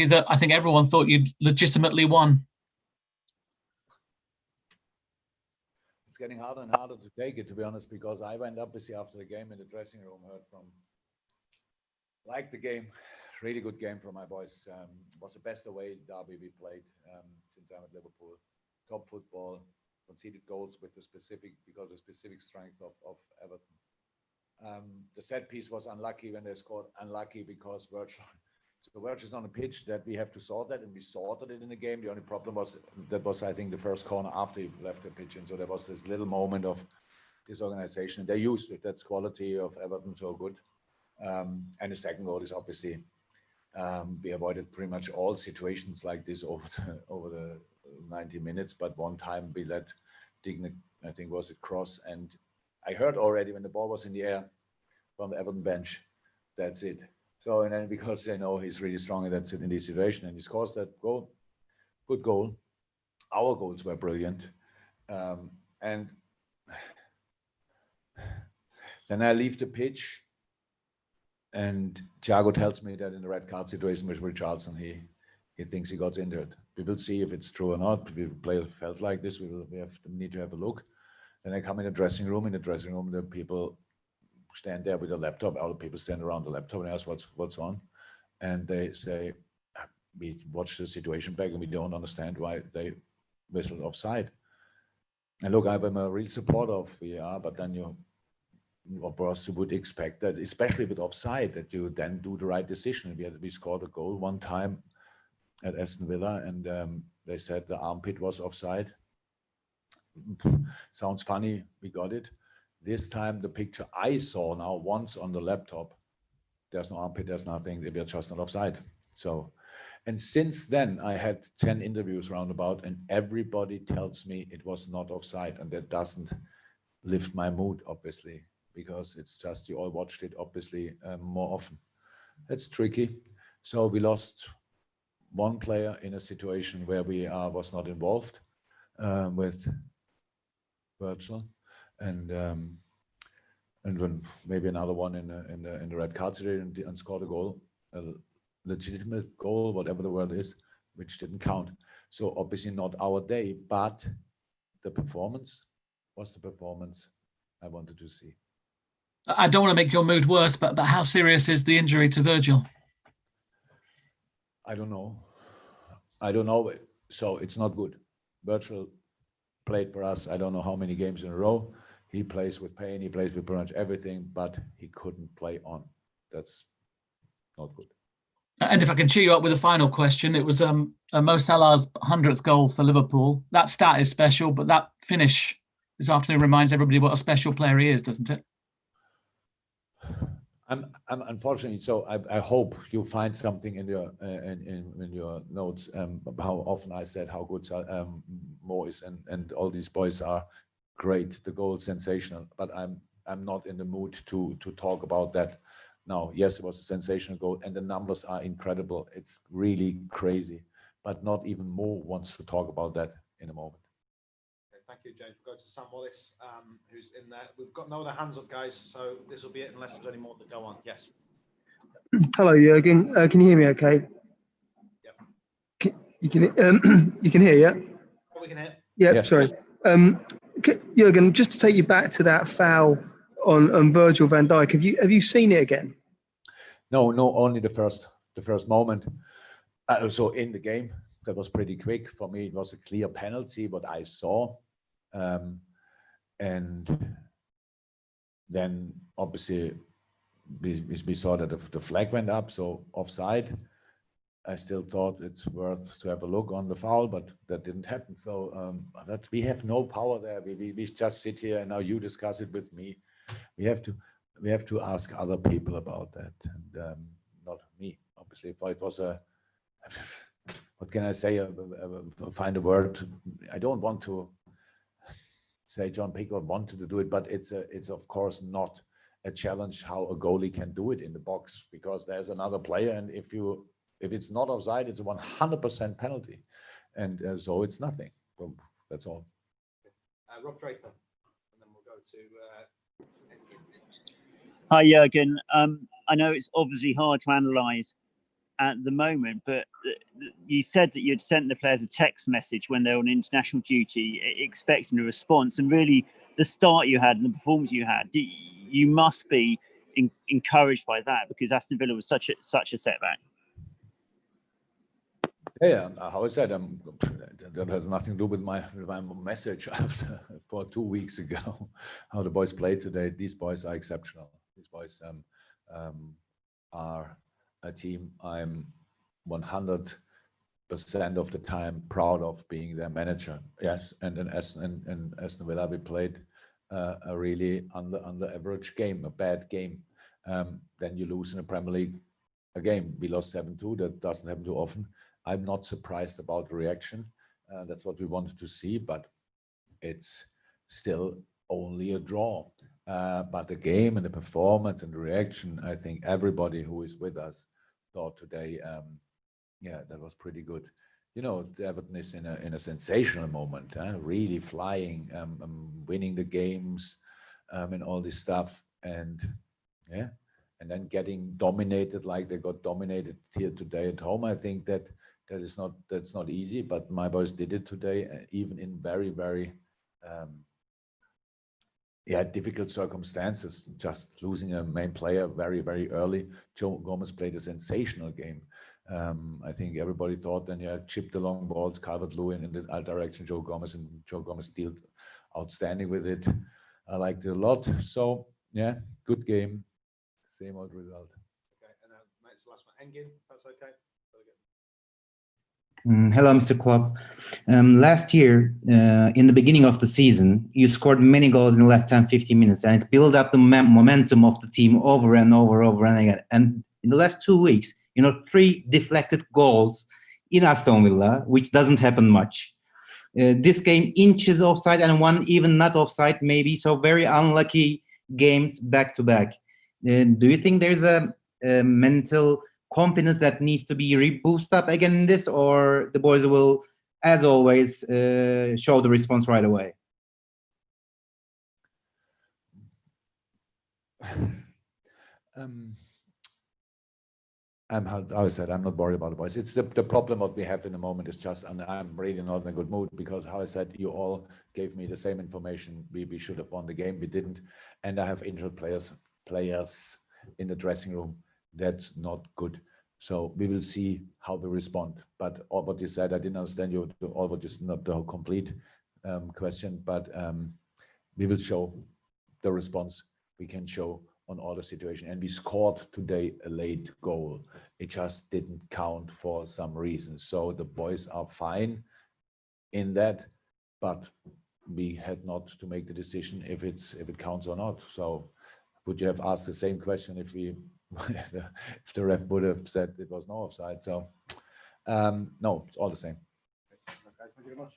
that I think everyone thought you'd legitimately won. It's getting harder and harder to take it, to be honest, because I went up after the game in the dressing room, heard from, liked the game, really good game from my boys. Was the best away derby we played since I'm at Liverpool. Top football, conceded goals with the specific strength of Everton. The set piece was unlucky when they scored, unlucky because Virgil is on a pitch that we have to sort that, and we sorted it in the game. The only problem was that was, I think, the first corner after he left the pitch, and so there was this little moment of disorganization. They used it. That's quality of Everton, so good. And the second goal is obviously we avoided pretty much all situations like this over the 90 minutes, but one time we let Digna, I think was it cross, and I heard already when the ball was in the air from the Everton bench, that's it. So, and then because they know he's really strong and that's it in this situation, and he scores that goal, good goal. Our goals were brilliant. And then I leave the pitch, and Thiago tells me that in the red card situation with Richarlison, he thinks he got injured. We will see if it's true or not. The player felt like this. We need to have a look. Then I come in the dressing room. In the dressing room, the people stand there with a laptop. Other people stand around the laptop and ask what's on, and they say we watch the situation back and we don't understand why they whistled offside. And look, I'm a real supporter of VAR, but then you would expect that, especially with offside, that you then do the right decision. We scored a goal one time at Aston Villa, and they said the armpit was offside. Sounds funny, we got it. This time, the picture I saw now once on the laptop, there's no armpit, there's nothing, we are just not offside. So, and since then, I had 10 interviews roundabout, and everybody tells me it was not offside, and that doesn't lift my mood, obviously, because it's just, you all watched it, obviously, more often. That's tricky. So we lost one player in a situation where we was not involved with Virgil, and when maybe another one in the red card situation, and scored a goal, a legitimate goal, whatever the word is, which didn't count. So obviously not our day, but the performance was the performance I wanted to see. I don't want to make your mood worse, but how serious is the injury to Virgil? I don't know. I don't know. So it's not good. Virgil played for us, I don't know how many games in a row. He plays with pain, he plays with pretty much everything, but he couldn't play on. That's not good. And if I can cheer you up with a final question, it was Mo Salah's 100th goal for Liverpool. That stat is special, but that finish this afternoon reminds everybody what a special player he is, doesn't it? I'm unfortunately, so I hope you find something in your in your notes how often I said how good Mo is, and all these boys are great. The goal sensational, but I'm not in the mood to talk about that now. Yes, it was a sensational goal, and the numbers are incredible. It's really crazy, but not even Mo wants to talk about that in a moment. Thank you, James. We'll go to Sam Wallace, who's in there. We've got no other hands up, guys, so this will be it unless there's any more that go on. Yes. Hello, Jurgen. Can you hear me okay? Yep. You can hear, yeah? Oh, we can hear. Yeah, yes. Sorry. Jurgen, just to take you back to that foul on Virgil van Dijk, have you seen it again? No, only the first moment. So in the game, that was pretty quick. For me, it was a clear penalty, what I saw. And then obviously we saw that the flag went up, so offside. I still thought it's worth to have a look on the foul, but that didn't happen. So that we have no power there. We just sit here and now you discuss it with me. We have to ask other people about that, and not me. Obviously, if it was a what can I say? Find a word. I don't want to say John Pickford wanted to do it, but it's of course not a challenge how a goalie can do it in the box, because there's another player, and if it's not offside, it's a 100% penalty, and so it's nothing. So that's all. Rob Draper, and then we'll go to. Hi, Jurgen. I know it's obviously hard to analyse at the moment, but you said that you'd sent the players a text message when they were on international duty, expecting a response. And really, the start you had and the performance you had, you must be encouraged by that, because Aston Villa was such a setback. Yeah, how I said, that has nothing to do with my message after for 2 weeks ago. How the boys played today. These boys are exceptional. These boys are a team I'm 100% of the time proud of being their manager. Yes, and in Aston Villa we played a really under average game, a bad game. Then you lose in the Premier League a game. We lost 7-2. That doesn't happen too often. I'm not surprised about the reaction. That's what we wanted to see, but it's still only a draw. But the game and the performance and the reaction, I think everybody who is with us thought today, yeah, that was pretty good. You know, Everton is in a sensational moment, really flying, winning the games, and all this stuff, and yeah, and then getting dominated like they got dominated here today at home. I think that's not easy, but my boys did it today, even in very, very difficult circumstances. Just losing a main player very, very early. Joe Gomez played a sensational game. I think everybody thought then, yeah, chip the long balls, Calvert-Lewin in the direction, Joe Gomez dealt outstanding with it. I liked it a lot. So yeah, good game, same old result. Okay, and it's the last one. Engin, that's okay. Hello, Mr. Klopp. Last year, in the beginning of the season, you scored many goals in the last 10-15 minutes, and it built up the momentum of the team over and over and again. And in the last 2 weeks, 3 deflected goals in Aston Villa, which doesn't happen much. This game, inches offside, and one even not offside, maybe. So very unlucky games back to back. Do you think there's a mental confidence that needs to be reboosted up again in this, or the boys will, as always, show the response right away? How I said, I'm not worried about the boys. It's the problem what we have in the moment is just, and I'm really not in a good mood, because how I said, you all gave me the same information. We should have won the game. We didn't. And I have injured players in the dressing room. That's not good. So we will see how we respond. But all what you said, I didn't understand you. All what is not the complete question, but we will show the response we can show on all the situation. And we scored today a late goal. It just didn't count for some reason. So the boys are fine in that, but we had not to make the decision if it counts or not. So would you have asked the same question if if the ref would have said it was no offside? So no, it's all the same. Okay, thank you very much.